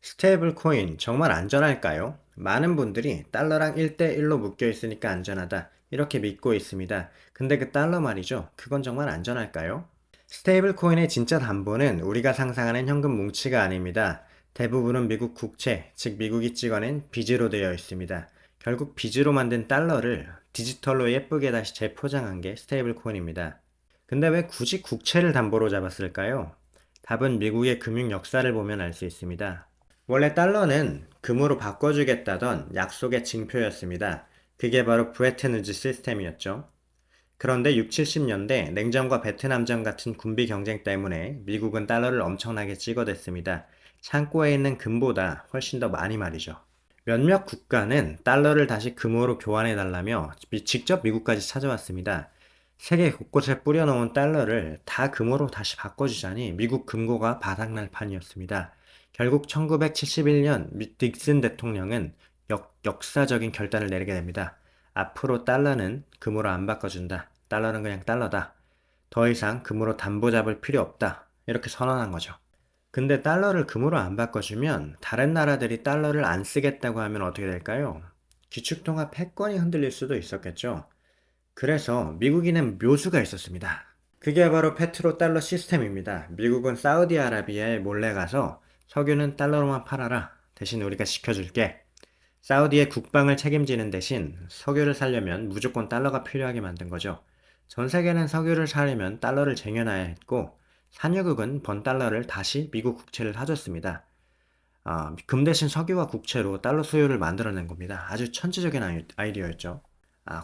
스테이블 코인 정말 안전할까요? 많은 분들이 달러랑 1대1로 묶여 있으니까 안전하다 이렇게 믿고 있습니다. 근데 그 달러 말이죠. 그건 정말 안전할까요? 스테이블 코인의 진짜 담보는 우리가 상상하는 현금 뭉치가 아닙니다. 대부분은 미국 국채, 즉 미국이 찍어낸 빚으로 되어 있습니다. 결국 빚으로 만든 달러를 디지털로 예쁘게 다시 재포장한 게 스테이블 코인입니다. 근데 왜 굳이 국채를 담보로 잡았을까요? 답은 미국의 금융 역사를 보면 알 수 있습니다. 원래 달러는 금으로 바꿔주겠다던 약속의 징표였습니다. 그게 바로 브레튼우즈 시스템이었죠. 그런데 6, 70년대 냉전과 베트남전 같은 군비 경쟁 때문에 미국은 달러를 엄청나게 찍어댔습니다. 창고에 있는 금보다 훨씬 더 많이 말이죠. 몇몇 국가는 달러를 다시 금으로 교환해달라며 직접 미국까지 찾아왔습니다. 세계 곳곳에 뿌려놓은 달러를 다 금으로 다시 바꿔주자니 미국 금고가 바닥날 판이었습니다. 결국 1971년 닉슨 대통령은 역사적인 결단을 내리게 됩니다. 앞으로 달러는 금으로 안 바꿔준다. 달러는 그냥 달러다. 더 이상 금으로 담보 잡을 필요 없다. 이렇게 선언한 거죠. 근데 달러를 금으로 안 바꿔주면 다른 나라들이 달러를 안 쓰겠다고 하면 어떻게 될까요? 기축통화 패권이 흔들릴 수도 있었겠죠. 그래서 미국인은 묘수가 있었습니다. 그게 바로 페트로 달러 시스템입니다. 미국은 사우디아라비아에 몰래 가서 석유는 달러로만 팔아라. 대신 우리가 지켜줄게. 사우디의 국방을 책임지는 대신 석유를 사려면 무조건 달러가 필요하게 만든 거죠. 전 세계는 석유를 사려면 달러를 쟁여놔야 했고 산유국은 번 달러를 다시 미국 국채를 사줬습니다. 금 대신 석유와 국채로 달러 수요를 만들어낸 겁니다. 아주 천재적인 아이디어였죠.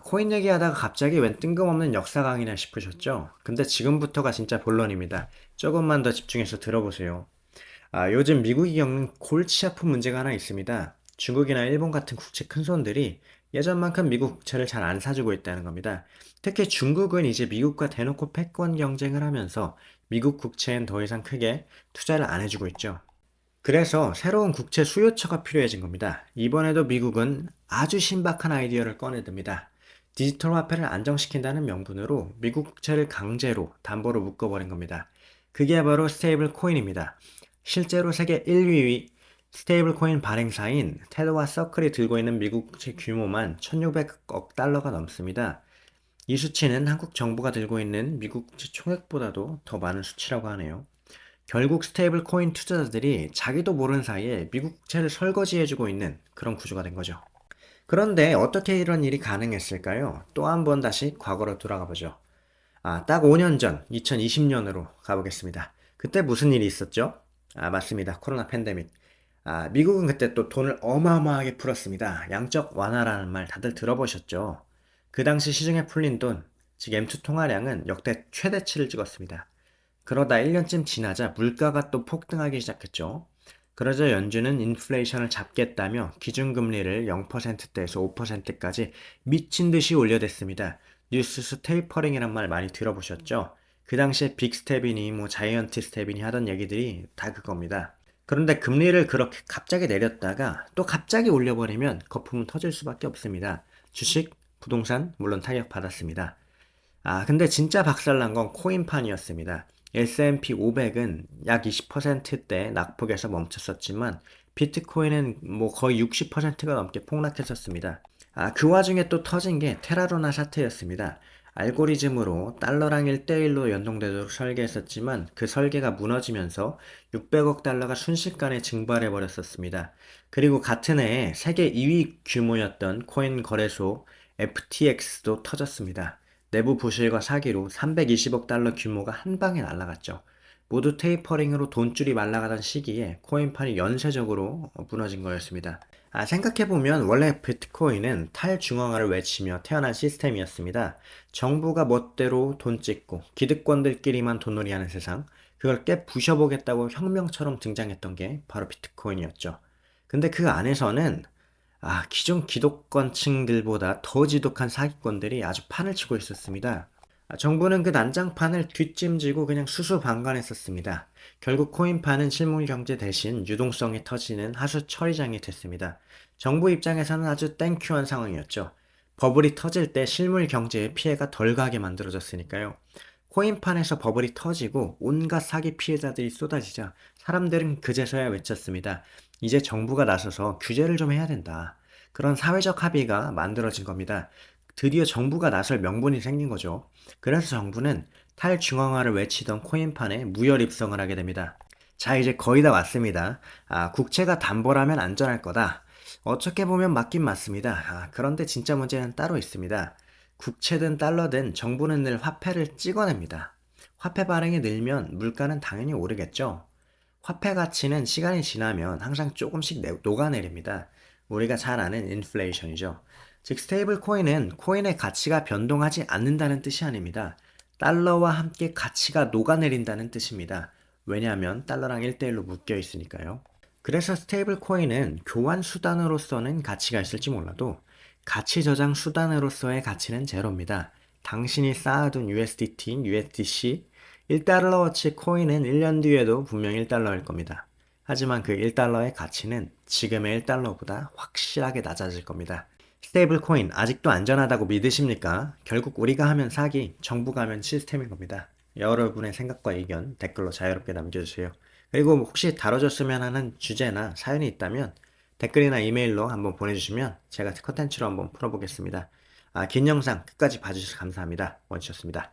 코인 얘기하다가 갑자기 웬 뜬금없는 역사 강의나 싶으셨죠? 근데 지금부터가 진짜 본론입니다. 조금만 더 집중해서 들어보세요. 요즘 미국이 겪는 골치 아픈 문제가 하나 있습니다. 중국이나 일본 같은 국채 큰손들이 예전만큼 미국 국채를 잘 안 사주고 있다는 겁니다. 특히 중국은 이제 미국과 대놓고 패권 경쟁을 하면서 미국 국채엔 더 이상 크게 투자를 안 해주고 있죠. 그래서 새로운 국채 수요처가 필요해진 겁니다. 이번에도 미국은 아주 신박한 아이디어를 꺼내듭니다. 디지털 화폐를 안정시킨다는 명분으로 미국 국채를 강제로 담보로 묶어버린 겁니다. 그게 바로 스테이블 코인입니다. 실제로 세계 1위 스테이블 코인 발행사인 테더와 서클이 들고 있는 미국 국채 규모만 1,600억 달러가 넘습니다. 이 수치는 한국 정부가 들고 있는 미국 국채 총액보다도 더 많은 수치라고 하네요. 결국 스테이블 코인 투자자들이 자기도 모르는 사이에 미국 국채를 설거지해주고 있는 그런 구조가 된 거죠. 그런데 어떻게 이런 일이 가능했을까요? 또 한 번 다시 과거로 돌아가 보죠. 딱 5년 전, 2020년으로 가보겠습니다. 그때 무슨 일이 있었죠? 맞습니다. 코로나 팬데믹. 미국은 그때 또 돈을 어마어마하게 풀었습니다. 양적 완화라는 말 다들 들어보셨죠? 그 당시 시중에 풀린 돈, 즉 M2 통화량은 역대 최대치를 찍었습니다. 그러다 1년쯤 지나자 물가가 또 폭등하기 시작했죠. 그러자 연준은 인플레이션을 잡겠다며 기준금리를 0%대에서 5%까지 미친 듯이 올려댔습니다. 뉴스 테이퍼링이란 말 많이 들어보셨죠? 그 당시에 빅스텝이니 자이언트 스텝이니 하던 얘기들이 다 그겁니다. 그런데 금리를 그렇게 갑자기 내렸다가 또 갑자기 올려버리면 거품은 터질 수밖에 없습니다. 주식, 부동산 물론 타격 받았습니다. 근데 진짜 박살난 건 코인판이었습니다. S&P 500은 약 20%대 낙폭에서 멈췄었지만 비트코인은 거의 60%가 넘게 폭락했었습니다. 그 와중에 또 터진 게 테라로나 사태였습니다. 알고리즘으로 달러랑 1대1로 연동되도록 설계했었지만 그 설계가 무너지면서 600억 달러가 순식간에 증발해 버렸었습니다. 그리고 같은 해에 세계 2위 규모였던 코인 거래소 FTX도 터졌습니다. 내부 부실과 사기로 320억 달러 규모가 한 방에 날아갔죠. 모두 테이퍼링으로 돈줄이 말라가던 시기에 코인판이 연쇄적으로 무너진 거였습니다. 생각해보면 원래 비트코인은 탈중앙화를 외치며 태어난 시스템이었습니다. 정부가 멋대로 돈 찍고 기득권들끼리만 돈놀이 하는 세상, 그걸 깨 부셔보겠다고 혁명처럼 등장했던 게 바로 비트코인이었죠. 근데 그 안에서는 기존 기득권층들보다 더 지독한 사기꾼들이 아주 판을 치고 있었습니다. 정부는 그 난장판을 뒷짐지고 그냥 수수방관했었습니다. 결국 코인판은 실물 경제 대신 유동성이 터지는 하수 처리장이 됐습니다. 정부 입장에서는 아주 땡큐한 상황이었죠. 버블이 터질 때 실물 경제에 피해가 덜 가게 만들어졌으니까요. 코인판에서 버블이 터지고 온갖 사기 피해자들이 쏟아지자 사람들은 그제서야 외쳤습니다. 이제 정부가 나서서 규제를 좀 해야 된다. 그런 사회적 합의가 만들어진 겁니다. 드디어 정부가 나설 명분이 생긴 거죠. 그래서 정부는 탈중앙화를 외치던 코인판에 무혈 입성을 하게 됩니다. 자, 이제 거의 다 왔습니다. 국채가 담보라면 안전할 거다. 어떻게 보면 맞긴 맞습니다. 그런데 진짜 문제는 따로 있습니다. 국채든 달러든 정부는 늘 화폐를 찍어냅니다. 화폐 발행이 늘면 물가는 당연히 오르겠죠. 화폐 가치는 시간이 지나면 항상 조금씩 녹아내립니다. 우리가 잘 아는 인플레이션이죠. 즉 스테이블 코인은 코인의 가치가 변동하지 않는다는 뜻이 아닙니다. 달러와 함께 가치가 녹아내린다는 뜻입니다. 왜냐하면 달러랑 1대1로 묶여 있으니까요. 그래서 스테이블 코인은 교환 수단으로서는 가치가 있을지 몰라도 가치 저장 수단으로서의 가치는 제로입니다. 당신이 쌓아둔 USDT, USDC, 1달러어치 코인은 1년 뒤에도 분명 1달러일 겁니다. 하지만 그 1달러의 가치는 지금의 1달러보다 확실하게 낮아질 겁니다. 스테이블 코인 아직도 안전하다고 믿으십니까? 결국 우리가 하면 사기, 정부가 하면 시스템인 겁니다. 여러분의 생각과 의견 댓글로 자유롭게 남겨주세요. 그리고 혹시 다뤄줬으면 하는 주제나 사연이 있다면 댓글이나 이메일로 한번 보내주시면 제가 컨텐츠로 한번 풀어보겠습니다. 긴 영상 끝까지 봐주셔서 감사합니다. 원치였습니다.